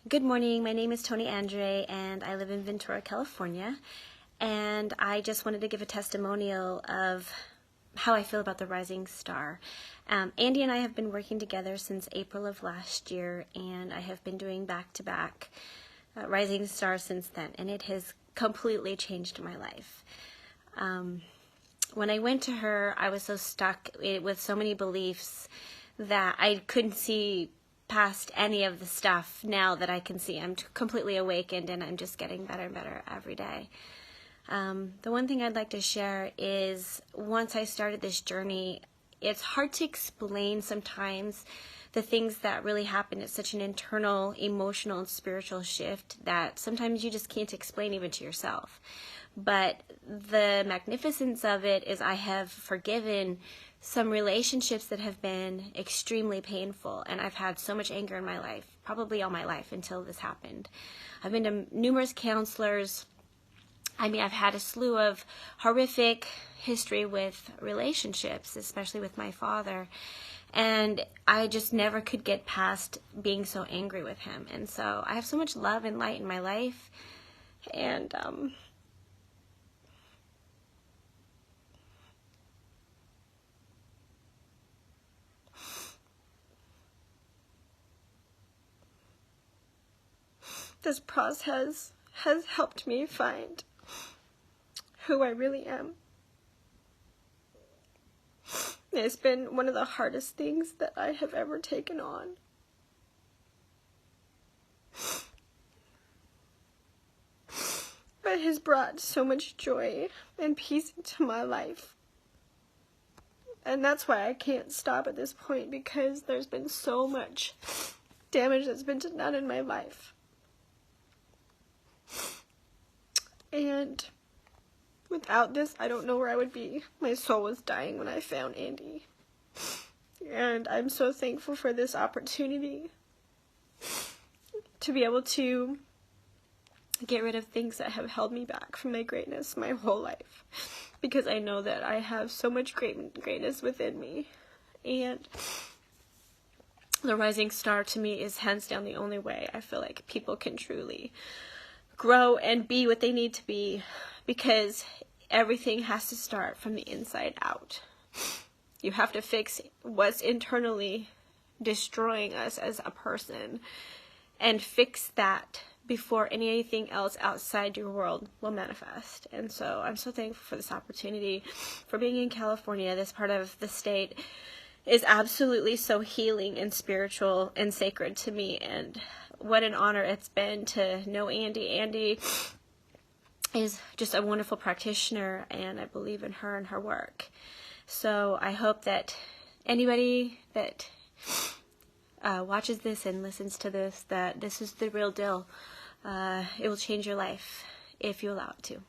Good morning, my name is Toni Andre and I live in Ventura, California, and I just wanted to give a testimonial of how I feel about the Rising Star. Andi and I have been working together since April of last year, and I have been doing back-to-back Rising Star since then, and it has completely changed my life. When I went to her, I was so stuck with so many beliefs that I couldn't see past any of the stuff. Now that I can see, I'm completely awakened and I'm just getting better and better every day. The one thing I'd like to share is once I started this journey, it's hard to explain sometimes the things that really happen. It's such an internal, emotional, and spiritual shift that sometimes you just can't explain even to yourself. But the magnificence of it is I have forgiven some relationships that have been extremely painful, and I've had so much anger in my life, probably all my life until this happened. I've been to numerous counselors. I mean, I've had a slew of horrific history with relationships, especially with my father, and I just never could get past being so angry with him. And so I have so much love and light in my life, and this process has helped me find who I really am. It's been one of the hardest things that I have ever taken on. But it has brought so much joy and peace into my life. And that's why I can't stop at this point, because there's been so much damage that's been done in my life. And without this, I don't know where I would be. My soul was dying when I found Andi. And I'm so thankful for this opportunity to be able to get rid of things that have held me back from my greatness my whole life. Because I know that I have so much greatness within me. And the Rising Star to me is hands down the only way I feel like people can truly grow and be what they need to be, because everything has to start from the inside out. You have to fix what's internally destroying us as a person and fix that before anything else outside your world will manifest. And so I'm so thankful for this opportunity, for being in California. This part of the state is absolutely so healing and spiritual and sacred to me, and what an honor it's been to know Andi. Andi is just a wonderful practitioner, and I believe in her and her work. So I hope that anybody that watches this and listens to this, that this is the real deal. It will change your life if you allow it to.